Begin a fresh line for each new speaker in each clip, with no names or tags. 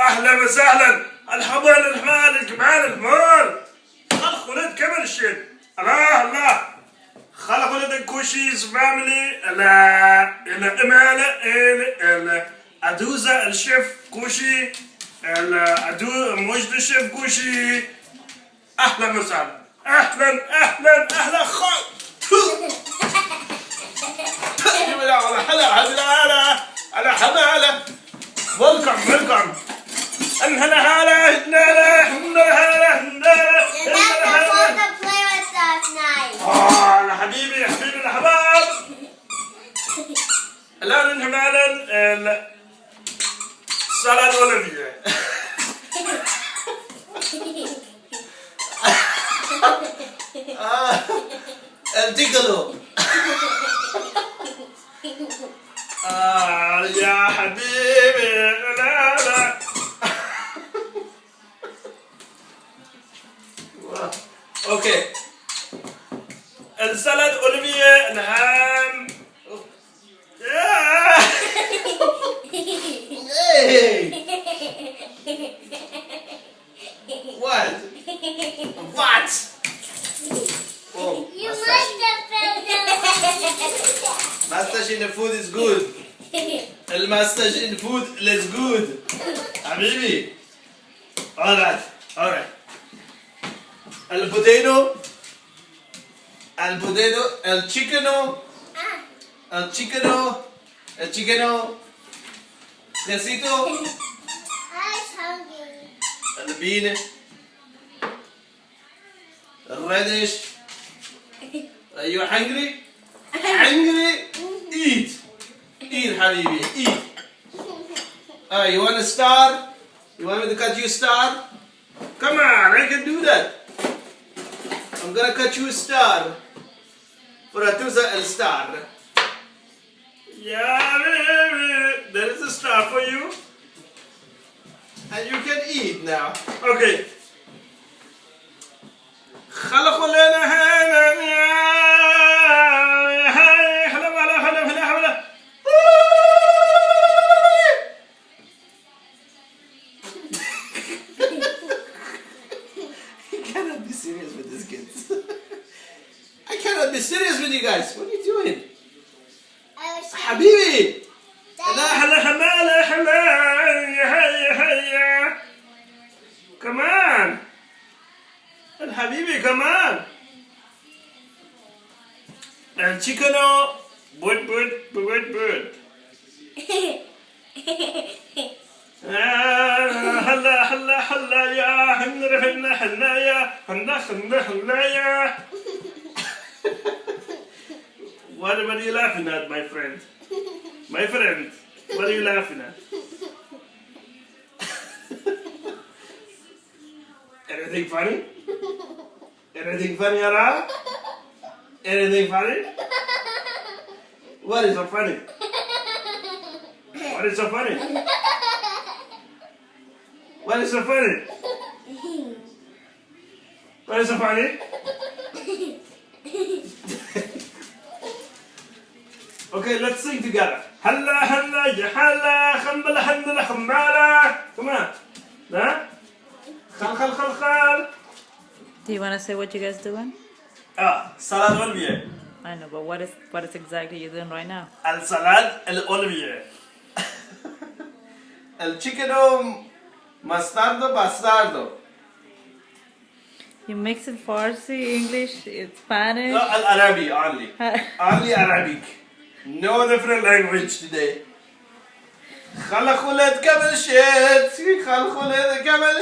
اهلا وسهلا الحمال الحمال الجمال الحمال خلق ولد كمل الشيء الله خلق ولد كوشي's family لا امالة ادوزة الشيف كوشي ادو مجد الشيف كوشي اهلا وسهلا اهلا خال على حمالة welcome يا حبيبي الحباب الآن نحن سلطة أوليفيا التيكلو يا حبيبي لا اوكي السلطة أوليفيا نعم Hey! What? Oh,
You must have felt
mustache in the food is good. The mustache in food is good. Habibi. Alright. El potato, el chickeno, quesito,
I was hungry.
the bean, radish. Are you hungry? Eat, habibi, eat. You want a star? You want me to cut you a star? Come on, I can do that. I'm gonna cut you a star for a tusa el star. Yeah, baby, there is a star for you, and you can eat now. Okay. خلقوا لنا هلا You cannot be serious with these kids. I cannot be serious with you guys. What are you doing?
I was
حبيبي لا حلا هيا كمان الحبيبي كمان التشيكنو بود هلا يا حنا يا حنا يا What are you laughing at, my friend? My friend, what are you laughing at? Anything funny? Anything funny, Ara? Anything funny? What is so funny? What is so funny? What is so funny? What is so funny? Okay, let's sing together. Halla ya halla khambala handala khambala. Come on. Huh? Khal.
Do you want to say what you guys doing?
Salad Olivie.
I know, but what is exactly you doing right now?
El salad el Olivie. El chickeno bastardo.
You mix it Farsi, English, Spanish.
No, Arabic only. Only Arabic. No different language today. خلقوا كمل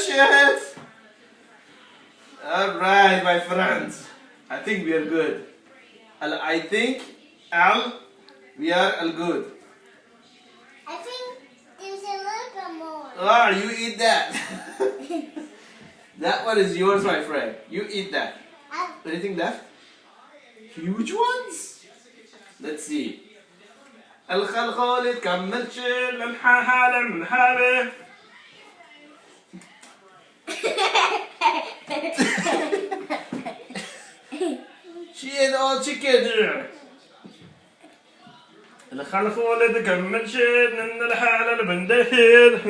شيت. Alright, my friends. I think we are good. I think we are all good.
I think there's a little bit more.
You eat that. That one is yours, my friend. You eat that. Anything left? Huge ones? Let's see. الخلخال تكمل شيل الحالة من حالة. She ate all chicken. الخلف ولد كمل شيء من الحالة البندهير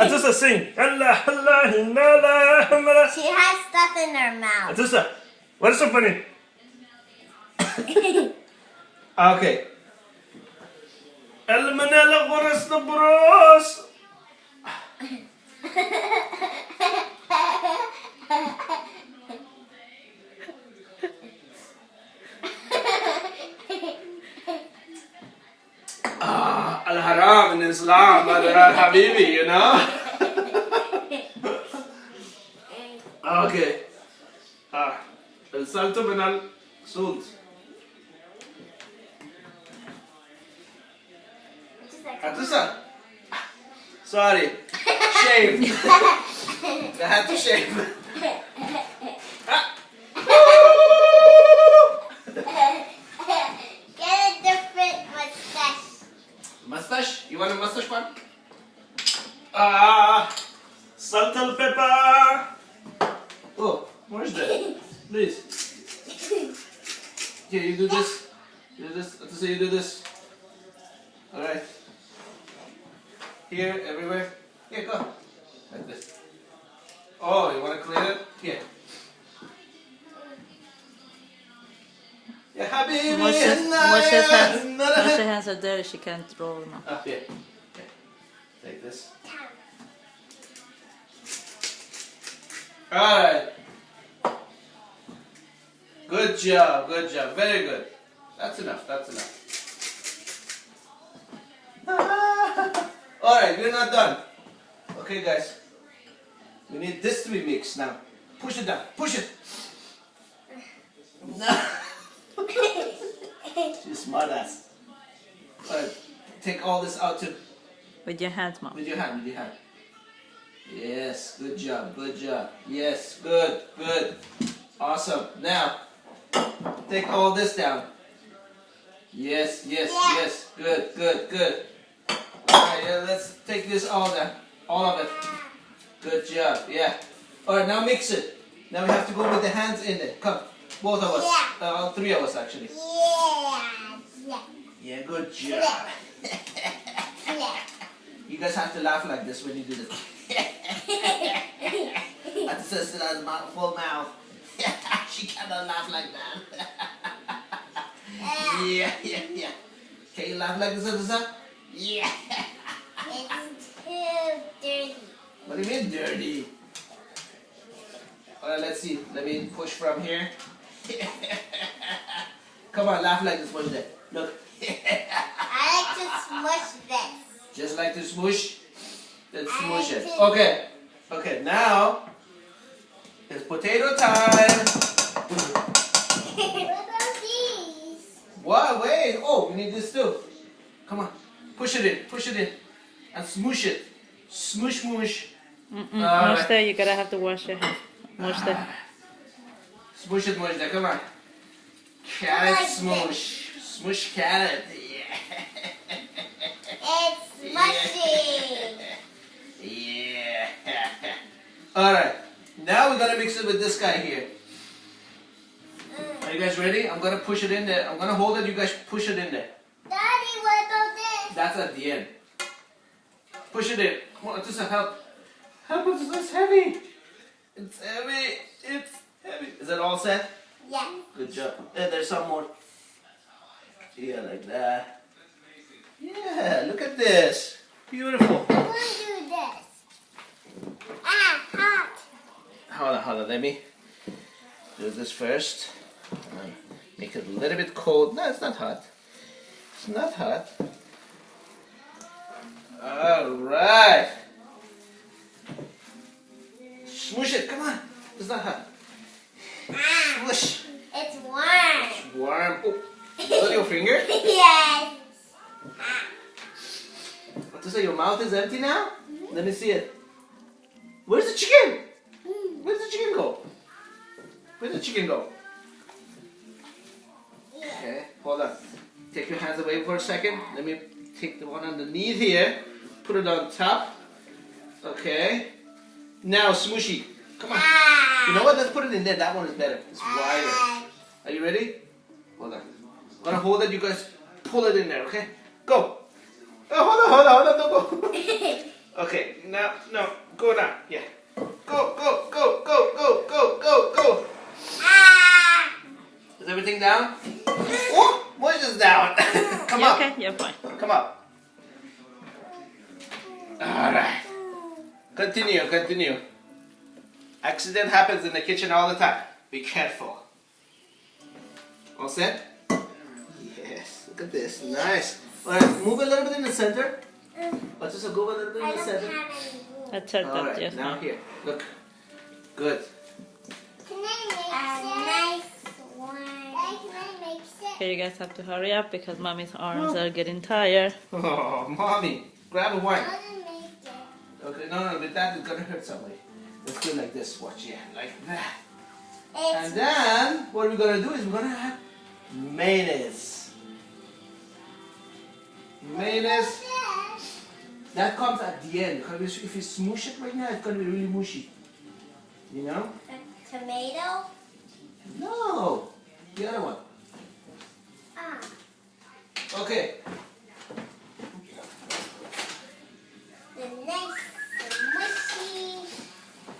Atusa, sing.
She has stuff in her mouth.
Atusa, what's so funny? Okay. المنال غرس بروس. Al-haram in Islam, al-habibi, you know? Okay. El-salto min al-sult. Atusa. Sorry. Shave. I had to shave.
Get a different mustache.
Mustache? You want a mustache one? Salt and pepper. Oh, where's that? Please. Here, you do this. You do this. Atusa, you do this. Alright. Here, everywhere. Here, go. Like this. Oh, you want to clean it? Here. Yeah, habibi.
Moshe's hands are dirty. She can't roll them up.
Up here. Okay. Take this. Alright. Good job, good job. Very good. That's enough, that's enough. Alright, we're not done. Okay, guys. We need this to be mixed now. Push it down. Push it. No. She's smart ass. Alright, take all this out too.
With your hands, Mom.
With your hand, with your hand. Yes, good job, good job. Yes, good, good. Awesome. Now, take all this down. Yes, yes, yes. Good, good, good. Alright, yeah, let's take this all down. All of it. Good job, yeah. Alright, now mix it. Now we have to go with the hands in there. Come, both of us. All three of us actually. Yeah, good job. You guys have to laugh like this when you do this. That's just full mouth. She cannot laugh like that. Yeah, yeah, yeah. Can you laugh like this, Adusa? Yeah.
It's too dirty.
What do you mean dirty? Alright, let's see. Let me push from here. Come on, laugh like this one day. Look.
I like to smush this.
Just like to smoosh? Then smoosh it. Okay. Okay, now it's potato time.
What about these?
What? Wait. Oh, we need this too. Come on. Push it in. Push it in. And smoosh it. Smoosh, smoosh.
Mush there, you gotta have to wash your hands. Mush there.
Smoosh it, mush it. Come on. Carrot
like
smoosh. Smoosh carrot. Yeah.
It's mushy.
Yeah. Alright. Now we're gonna mix it with this guy here. Are you guys ready? I'm gonna push it in there. I'm gonna hold it, you guys push it in there.
Daddy, what about this?
That's at the end. Push it in. Come on, just help. Help us, it's heavy. It's heavy. It's heavy. Is it all set?
Yeah.
Good job. And there's some more. Yeah, like that. Yeah, look at this. Beautiful.
I'm going to do this. Ah, hot.
Hold on. Let me do this first. Make it a little bit cold. No, it's not hot. It's not hot. Alright. Smoosh it, come on. It's not hot. Smoosh.
It's warm.
It's warm. Oh, is that your finger?
Yes.
What to say, your mouth is empty now? Let me see it. Where's the chicken? Where's the chicken go? Where's the chicken go? Okay, hold on. Take your hands away for a second. Let me take the one underneath here. Put it on top. Okay. Now, smooshy. Come on. You know what? Let's put it in there. That one is better. It's wider. Are you ready? Hold on. I'm gonna hold it. You guys pull it in there, okay? Go. Oh, hold on, don't go. Okay, now, no, go now. Yeah. Go.
Ah!
Is everything down? Oh, Moish is down. Come
You
up.
okay? You're fine.
Come up. Alright. Continue. Accident happens in the kitchen all the time. Be careful. All set? Yes, look at this. Nice. Alright, move a little bit in the center. Let's just go a little bit
I
in the
don't
center.
have any room.
That's it.
Alright,
That's
now here. Look. Good.
Can I make a nice one? Can I make it?
Okay, you guys have to hurry up because mommy's arms are getting tired.
Oh, mommy. Grab a wine.
I want to make it.
Okay, no, with that it's gonna hurt somebody. Let's do it like this. Watch, yeah, like that.
It's
And then what we're gonna do is we're gonna add mayonnaise. Mayonnaise. That comes at the end because if you smoosh it right now, it's gonna be really mushy. You know?
tomato.
No, the other one.
Ah.
Okay.
The nice, mushy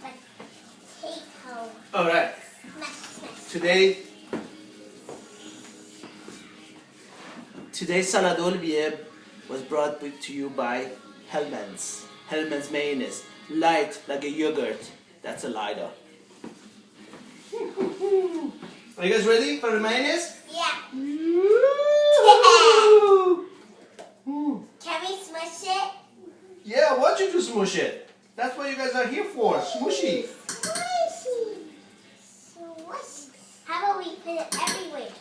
potato.
All right.
Smash.
Today's salad Olivie was brought to you by Hellmann's. Hellmann's mayonnaise, light like a yogurt. That's a lie though. Are you guys ready for the mayonnaise?
Yeah. Can we smush it?
Yeah, I want you to smush it. That's what you guys are here for, smushy.
Smushy. Smush. How about we put it everywhere?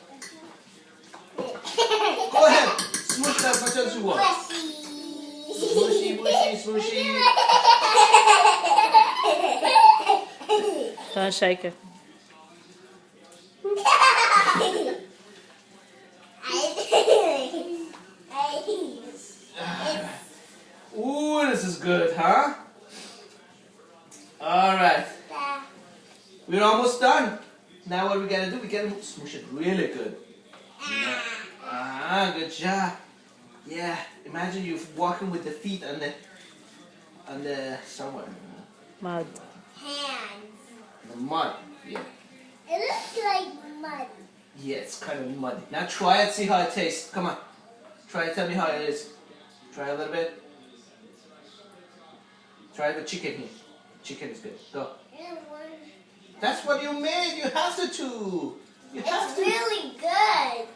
Go ahead, smush that as much as you want. Smushy.
Don't shake it.
Ooh, this is good, huh? All right, we're almost done. Now what we gotta do? We gotta smush it really good. Yeah. Good job. Yeah, imagine you walking with the feet on the somewhere.
Mud.
Hands.
The mud. Yeah.
It looks like mud.
Yeah, it's kind of muddy. Now try it, see how it tastes. Come on. Try it, tell me how it is. Try a little bit. Try it with chicken here. Chicken is good. Go. That's what you made. You have to. You have
It's
to.
really good.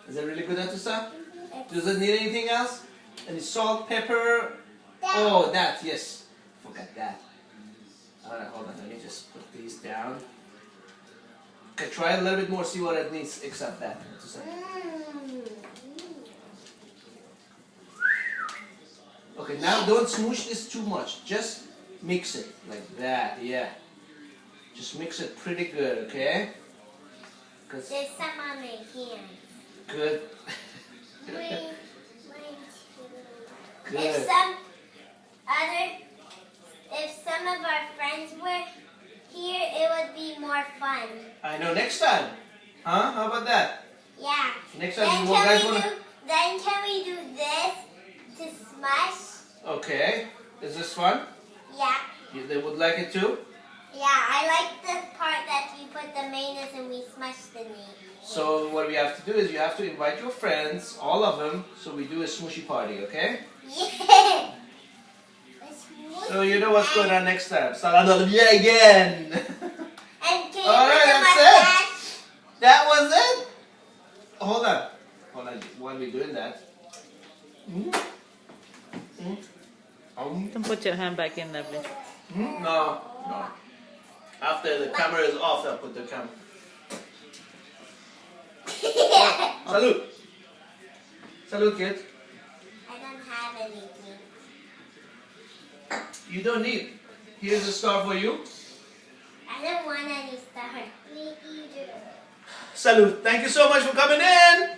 Is it really good, Atusa? Does it need anything else? Any salt, pepper? Oh, that, yes. Forgot that. Alright, hold on. Let me just put these down. Okay, try a little bit more, see what it needs except that. Atusa. Okay, now don't smoosh this too much. Just mix it like that, yeah. Just mix it pretty good, okay?
There's some on my hand.
Good.
Good.
Good.
If some of our friends were here, it would be more fun.
I know, next time. Huh? How about that?
Yeah.
Next time you guys want to...
Then can we do this to smush?
Okay. Is this fun?
Yeah.
They would like it too?
Yeah, I like the part that you put the mayonnaise and we smush the meat.
So what we have to do is you have to invite your friends, all of them, so we do a smushy party, okay?
Yeah.
So you know what's going on next time. Salad Olivie again!
And can you
Alright,
put the
that's it.
mustache?
That was it? Hold on. While we're doing that.
Don't put your hand back in there, please.
No. After the camera is off, I'll put the camera. Salute. Salute, kids.
I don't have anything.
You don't need. Here's a star for you.
I don't want any star. Me either.
Salute. Thank you so much for coming in.